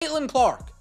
Caitlin Clark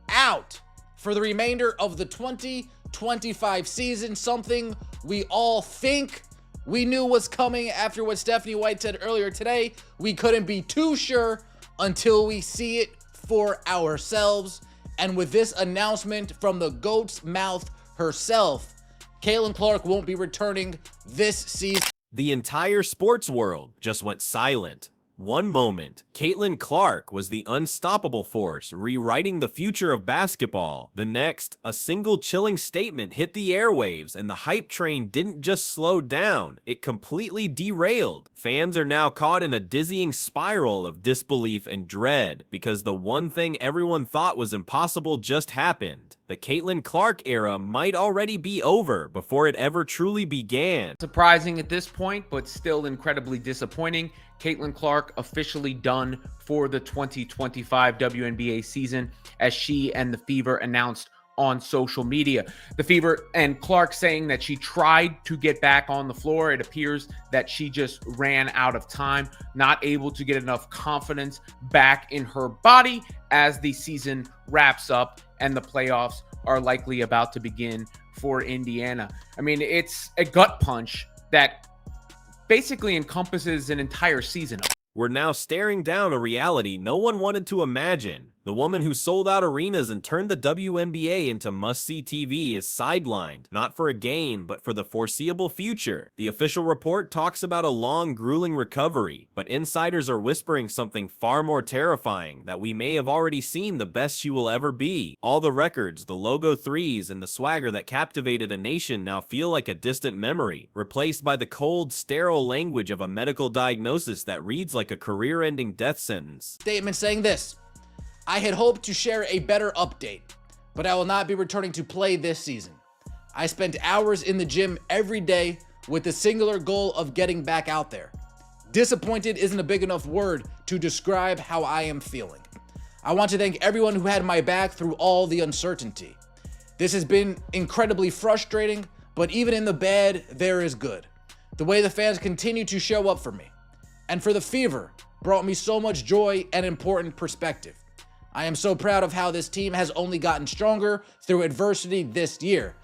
out for the remainder of the 2025 season, something we all think we knew was coming after what Stephanie White said earlier today. We couldn't be too sure until we see it for ourselves. And with this announcement from the GOAT's mouth herself, Caitlin Clark won't be returning this season. The entire sports world just went silent. One moment, Caitlin Clark was the unstoppable force rewriting the future of basketball. The next, a single chilling statement hit the airwaves and the hype train didn't just slow down, it completely derailed. Fans are now caught in a dizzying spiral of disbelief and dread because the one thing everyone thought was impossible just happened. The Caitlin Clark era might already be over before it ever truly began. Surprising at this point, but still incredibly disappointing. Caitlin Clark officially done for the 2025 WNBA season, as she and the Fever announced on social media. The Fever and Clark saying that she tried to get back on the floor. It appears that she just ran out of time, not able to get enough confidence back in her body as the season wraps up and the playoffs are likely about to begin for Indiana. I mean, it's a gut punch that basically encompasses an entire season. We're now staring down a reality no one wanted to imagine. The woman who sold out arenas and turned the WNBA into must-see TV is sidelined, not for a game, but for the foreseeable future. The official report talks about a long, grueling recovery, but insiders are whispering something far more terrifying, that we may have already seen the best she will ever be. All the records, the logo threes, and the swagger that captivated a nation now feel like a distant memory, replaced by the cold, sterile language of a medical diagnosis that reads like a career-ending death sentence. Statement saying this: I had hoped to share a better update, but I will not be returning to play this season. I spent hours in the gym every day with the singular goal of getting back out there. Disappointed isn't a big enough word to describe how I am feeling. I want to thank everyone who had my back through all the uncertainty. This has been incredibly frustrating, but even in the bad, there is good. The way the fans continue to show up for me and for the Fever brought me so much joy and important perspective. I am so proud of how this team has only gotten stronger through adversity this year.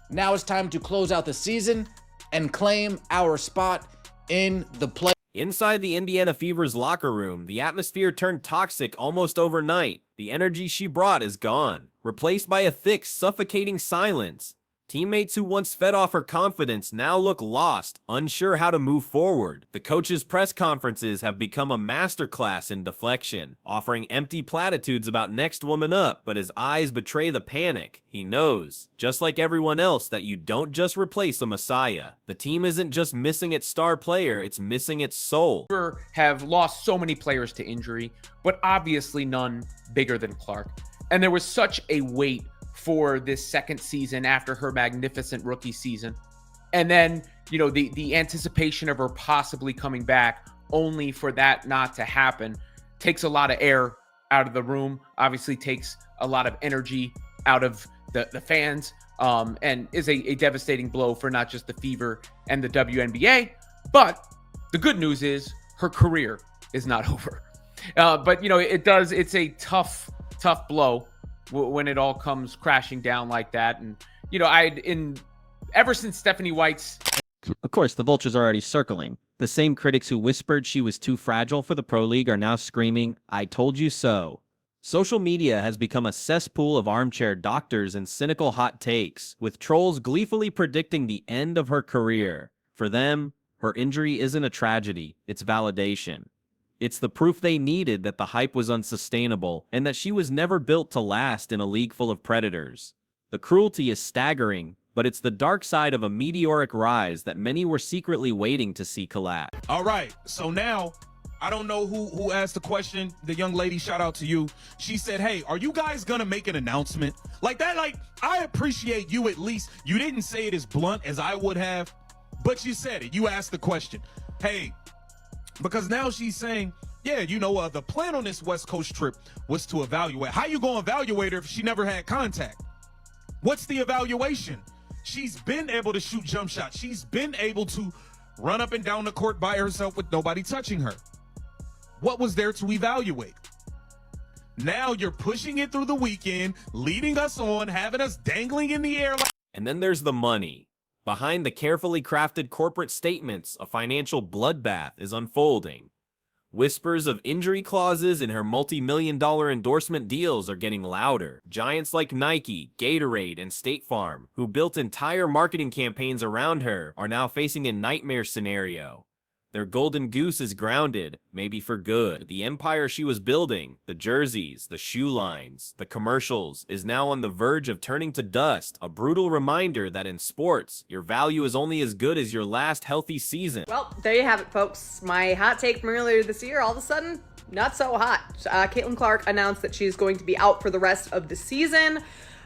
Now it's time to close out the season and claim our spot in the play. Inside the Indiana Fever's locker room, the atmosphere turned toxic almost overnight. The energy she brought is gone, replaced by a thick, suffocating silence. Teammates who once fed off her confidence now look lost, unsure how to move forward. The coach's press conferences have become a masterclass in deflection, offering empty platitudes about next woman up, but his eyes betray the panic. He knows, just like everyone else, that you don't just replace a messiah. The team isn't just missing its star player, it's missing its soul. Have lost so many players to injury, but obviously none bigger than Clark. And there was such a weight for this second season after her magnificent rookie season. And then, you know, the anticipation of her possibly coming back, only for that not to happen, takes a lot of air out of the room, obviously takes a lot of energy out of the fans, and is a devastating blow for not just the Fever and the WNBA. But the good news is her career is not over. But, you know, it's a tough blow when it all comes crashing down like that. And, you know, ever since Stephanie White's... Of course, the vultures are already circling. The same critics who whispered she was too fragile for the Pro League are now screaming, "I told you so." Social media has become a cesspool of armchair doctors and cynical hot takes, with trolls gleefully predicting the end of her career. For them, her injury isn't a tragedy, it's validation. It's the proof they needed that the hype was unsustainable and that she was never built to last in a league full of predators. The cruelty is staggering, but it's the dark side of a meteoric rise that many were secretly waiting to see collapse. All right, so now, I don't know who asked the question. The young lady, shout out to you. She said, hey, are you guys gonna make an announcement? Like that, I appreciate you at least. You didn't say it as blunt as I would have, but you said it. You asked the question. Hey, because now she's saying, yeah, you know, the plan on this West Coast trip was to evaluate. How you gonna evaluate her if she never had contact? What's the evaluation? She's been able to shoot jump shots. She's been able to run up and down the court by herself with nobody touching her. What was there to evaluate? Now you're pushing it through the weekend, leading us on, having us dangling in the air like. And then there's the money. Behind the carefully crafted corporate statements, a financial bloodbath is unfolding. Whispers of injury clauses in her multi-million-dollar endorsement deals are getting louder. Giants like Nike, Gatorade, and State Farm, who built entire marketing campaigns around her, are now facing a nightmare scenario. Their golden goose is grounded, maybe for good. The empire she was building, the jerseys, the shoe lines, the commercials, is now on the verge of turning to dust. A brutal reminder that in sports, your value is only as good as your last healthy season. Well, there you have it, folks. My hot take from earlier this year, all of a sudden, not so hot. Caitlin Clark announced that she's going to be out for the rest of the season.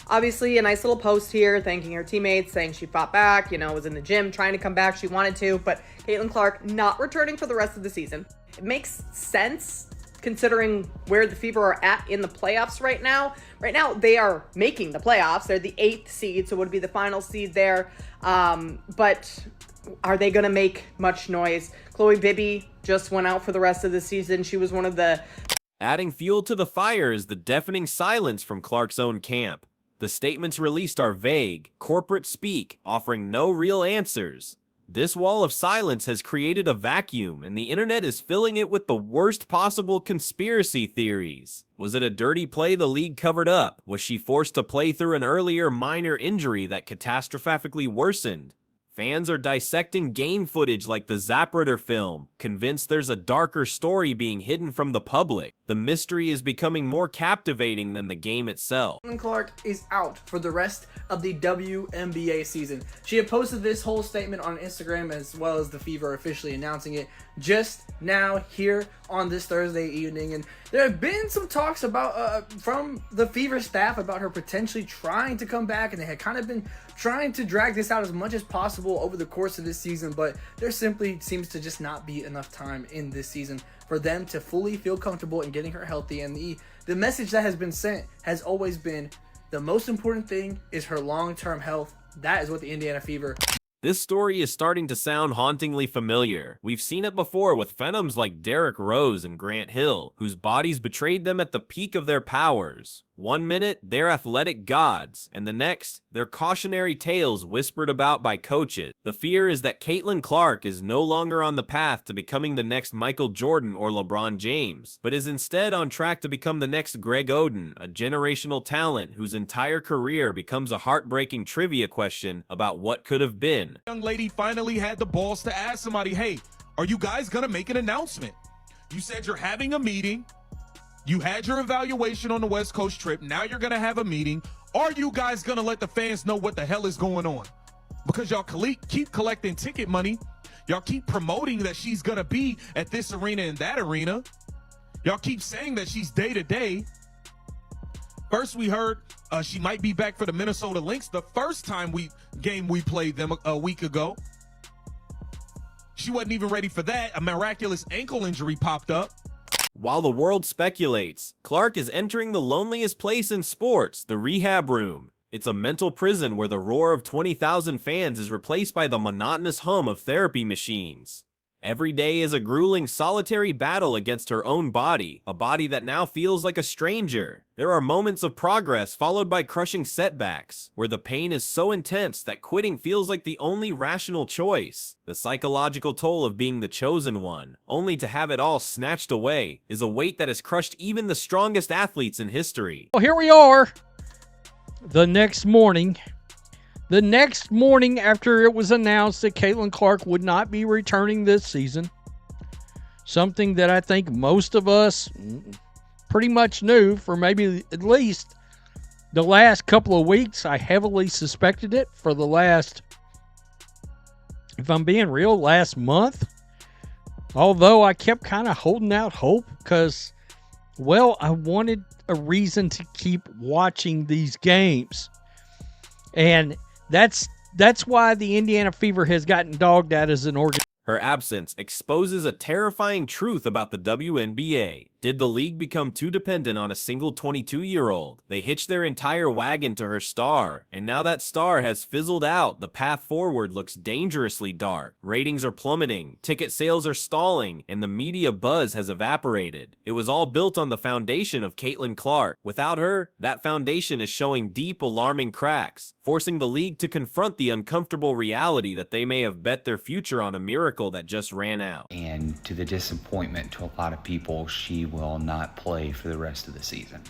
Obviously, a nice little post here thanking her teammates, saying she fought back, was in the gym trying to come back. She wanted to, but Caitlin Clark not returning for the rest of the season. It makes sense considering where the Fever are at in the playoffs right now. Right now, they are making the playoffs. They're the 8th seed, so it would be the final seed there. But are they going to make much noise? Chloe Bibby just went out for the rest of the season. She was one of the... Adding fuel to the fire is the deafening silence from Clark's own camp. The statements released are vague, corporate speak, offering no real answers. This wall of silence has created a vacuum, and the internet is filling it with the worst possible conspiracy theories. Was it a dirty play the league covered up? Was she forced to play through an earlier minor injury that catastrophically worsened? Fans are dissecting game footage like the Zapruder film, convinced there's a darker story being hidden from the public. The mystery is becoming more captivating than the game itself. Caitlin Clark is out for the rest of the WNBA season. She had posted this whole statement on Instagram as well as the Fever officially announcing it just now here on this Thursday evening. And there have been some talks about from the Fever staff about her potentially trying to come back, and they had kind of been trying to drag this out as much as possible over the course of this season, but there simply seems to just not be enough time in this season for them to fully feel comfortable in getting her healthy. And the message that has been sent has always been the most important thing is her long-term health. That is what the Indiana Fever... This story is starting to sound hauntingly familiar. We've seen it before with phenoms like Derrick Rose and Grant Hill, whose bodies betrayed them at the peak of their powers. One minute, they're athletic gods, and the next, they're cautionary tales whispered about by coaches. The fear is that Caitlin Clark is no longer on the path to becoming the next Michael Jordan or LeBron James, but is instead on track to become the next Greg Oden, a generational talent whose entire career becomes a heartbreaking trivia question about what could have been. Young lady finally had the balls to ask somebody, hey, are you guys gonna make an announcement? You said you're having a meeting. You had your evaluation on the West Coast trip. Now you're going to have a meeting. Are you guys going to let the fans know what the hell is going on? Because y'all keep collecting ticket money. Y'all keep promoting that she's going to be at this arena and that arena. Y'all keep saying that she's day to day. First, we heard she might be back for the Minnesota Lynx the first time we played them a week ago. She wasn't even ready for that. A miraculous ankle injury popped up. While the world speculates, Clark is entering the loneliest place in sports, the rehab room. It's a mental prison where the roar of 20,000 fans is replaced by the monotonous hum of therapy machines. Every day is a grueling, solitary battle against her own body, a body that now feels like a stranger. There are moments of progress followed by crushing setbacks, where the pain is so intense that quitting feels like the only rational choice. The psychological toll of being the chosen one, only to have it all snatched away, is a weight that has crushed even the strongest athletes in history. Well, here we are, the next morning after it was announced that Caitlin Clark would not be returning this season. Something that I think most of us pretty much knew for maybe at least the last couple of weeks. I heavily suspected it for the last, if I'm being real, last month. Although I kept kind of holding out hope because, well, I wanted a reason to keep watching these games. And that's why the Indiana Fever has gotten dogged out as an organization. Her absence exposes a terrifying truth about the WNBA. Did the league become too dependent on a single 22-year-old? They hitched their entire wagon to her star, and now that star has fizzled out. The path forward looks dangerously dark. Ratings are plummeting, ticket sales are stalling, and the media buzz has evaporated. It was all built on the foundation of Caitlin Clark. Without her, that foundation is showing deep, alarming cracks, forcing the league to confront the uncomfortable reality that they may have bet their future on a miracle that just ran out. And to the disappointment to a lot of people, she will not play for the rest of the season.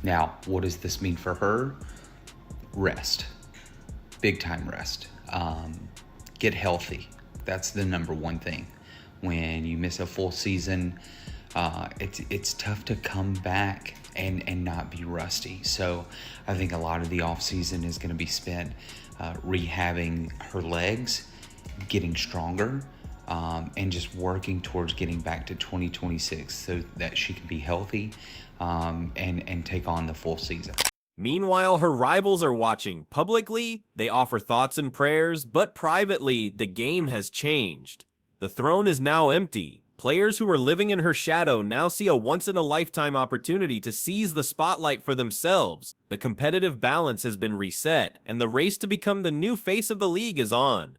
Now, what does this mean for her? Rest. Big time rest. Get healthy. That's the number one thing. When you miss a full season, it's tough to come back and not be rusty. So I think a lot of the off season is going to be spent rehabbing her legs, getting stronger, and just working towards getting back to 2026 so that she can be healthy and take on the full season. Meanwhile, her rivals are watching. Publicly, they offer thoughts and prayers, but privately, the game has changed. The throne is now empty. Players who were living in her shadow now see a once-in-a-lifetime opportunity to seize the spotlight for themselves. The competitive balance has been reset, and the race to become the new face of the league is on.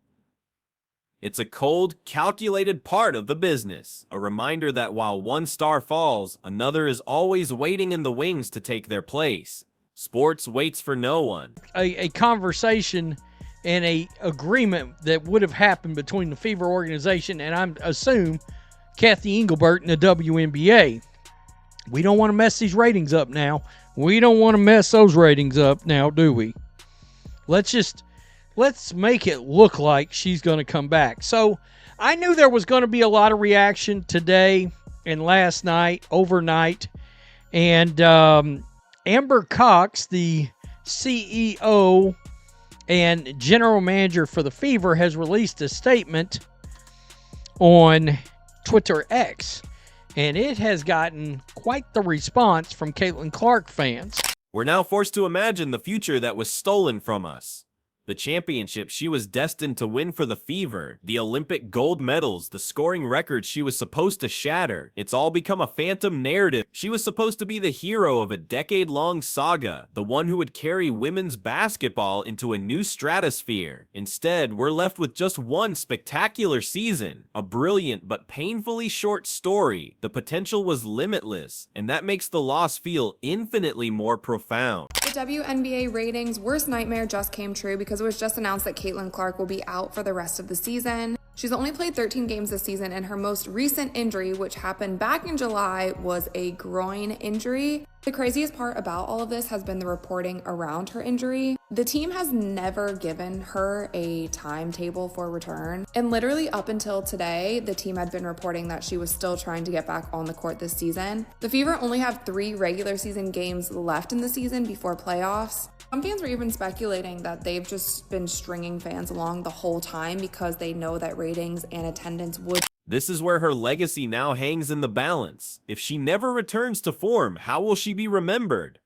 It's a cold, calculated part of the business, a reminder that while one star falls, another is always waiting in the wings to take their place. Sports waits for no one. A conversation and a agreement that would have happened between the Fever organization and I assume Kathy Engelbert and the WNBA. We don't want to mess these ratings up now. We don't want to mess those ratings up now, do we? Let's make it look like she's going to come back. So I knew there was going to be a lot of reaction today and last night, overnight. And Amber Cox, the CEO and general manager for the Fever, has released a statement on Twitter X. And it has gotten quite the response from Caitlin Clark fans. We're now forced to imagine the future that was stolen from us. The championship she was destined to win for the Fever, the Olympic gold medals, the scoring record she was supposed to shatter. It's all become a phantom narrative. She was supposed to be the hero of a decade-long saga, the one who would carry women's basketball into a new stratosphere. Instead, we're left with just one spectacular season, a brilliant but painfully short story. The potential was limitless, and that makes the loss feel infinitely more profound. The WNBA ratings' worst nightmare just came true because it was just announced that Caitlin Clark will be out for the rest of the season. She's only played 13 games this season, and her most recent injury, which happened back in July, was a groin injury. The craziest part about all of this has been the reporting around her injury. The team has never given her a timetable for return, and literally up until today, the team had been reporting that she was still trying to get back on the court this season. The Fever only have 3 regular season games left in the season before playoffs. Some fans were even speculating that they've just been stringing fans along the whole time because they know that ratings and attendance would. This is where her legacy now hangs in the balance. If she never returns to form, how will she be remembered?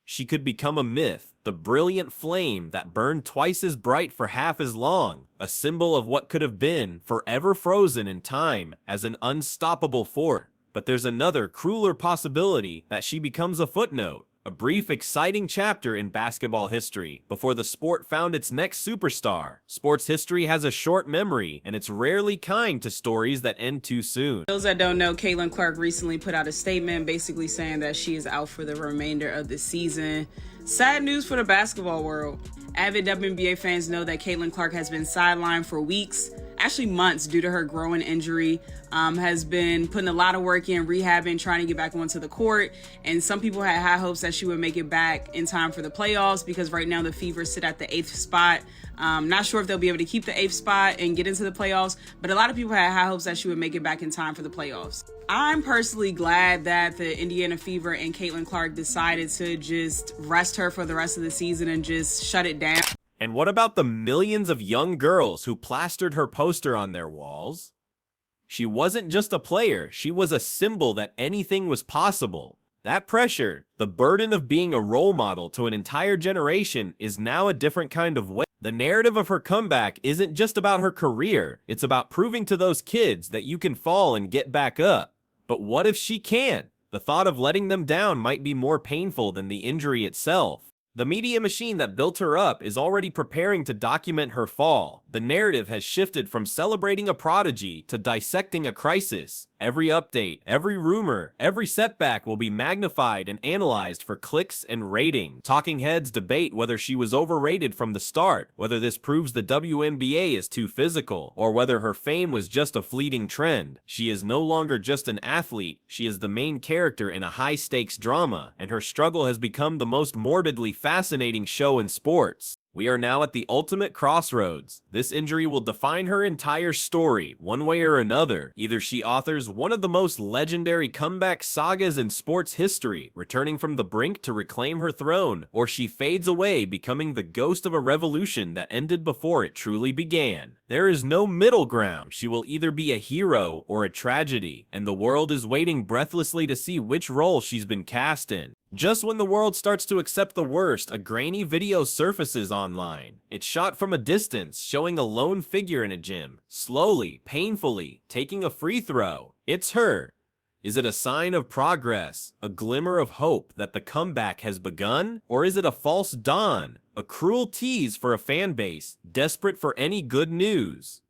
She could become a myth, the brilliant flame that burned twice as bright for half as long, a symbol of what could have been, forever frozen in time as an unstoppable force. But there's another, crueler possibility that she becomes a footnote. A brief, exciting chapter in basketball history before the sport found its next superstar. Sports history has a short memory, and it's rarely kind to stories that end too soon. Those that don't know, Caitlin Clark recently put out a statement basically saying that she is out for the remainder of the season. Sad news for the basketball world. Avid WNBA fans know that Caitlin Clark has been sidelined for weeks, actually months, due to her growing injury. Has been putting a lot of work in, rehabbing, trying to get back onto the court. And some people had high hopes that she would make it back in time for the playoffs because right now the Fever sit at the 8th spot. Not sure if they'll be able to keep the 8th spot and get into the playoffs, but a lot of people had high hopes that she would make it back in time for the playoffs. I'm personally glad that the Indiana Fever and Caitlin Clark decided to just rest her for the rest of the season and just shut it down. And what about the millions of young girls who plastered her poster on their walls? She wasn't just a player, she was a symbol that anything was possible. That pressure, the burden of being a role model to an entire generation, is now a different kind of weight. The narrative of her comeback isn't just about her career, it's about proving to those kids that you can fall and get back up. But what if she can't? The thought of letting them down might be more painful than the injury itself. The media machine that built her up is already preparing to document her fall. The narrative has shifted from celebrating a prodigy to dissecting a crisis. Every update, every rumor, every setback will be magnified and analyzed for clicks and rating. Talking heads debate whether she was overrated from the start, whether this proves the WNBA is too physical, or whether her fame was just a fleeting trend. She is no longer just an athlete, she is the main character in a high-stakes drama, and her struggle has become the most morbidly fascinating show in sports. We are now at the ultimate crossroads. This injury will define her entire story, one way or another. Either she authors one of the most legendary comeback sagas in sports history, returning from the brink to reclaim her throne, or she fades away, becoming the ghost of a revolution that ended before it truly began. There is no middle ground. She will either be a hero or a tragedy, and the world is waiting breathlessly to see which role she's been cast in. Just when the world starts to accept the worst, a grainy video surfaces online. It's shot from a distance, showing a lone figure in a gym, slowly, painfully, taking a free throw. It's her. Is it a sign of progress, a glimmer of hope that the comeback has begun? Or is it a false dawn, a cruel tease for a fan base, desperate for any good news?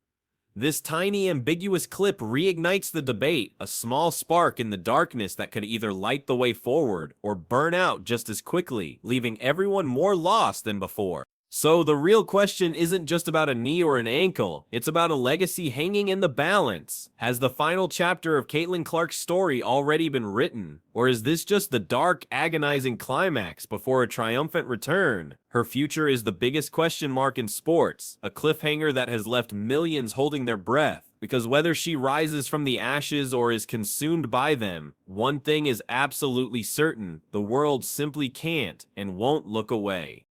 This tiny, ambiguous clip reignites the debate, a small spark in the darkness that could either light the way forward or burn out just as quickly, leaving everyone more lost than before. So the real question isn't just about a knee or an ankle, it's about a legacy hanging in the balance. Has the final chapter of Caitlin Clark's story already been written? Or is this just the dark, agonizing climax before a triumphant return? Her future is the biggest question mark in sports, a cliffhanger that has left millions holding their breath. Because whether she rises from the ashes or is consumed by them, one thing is absolutely certain: the world simply can't and won't look away.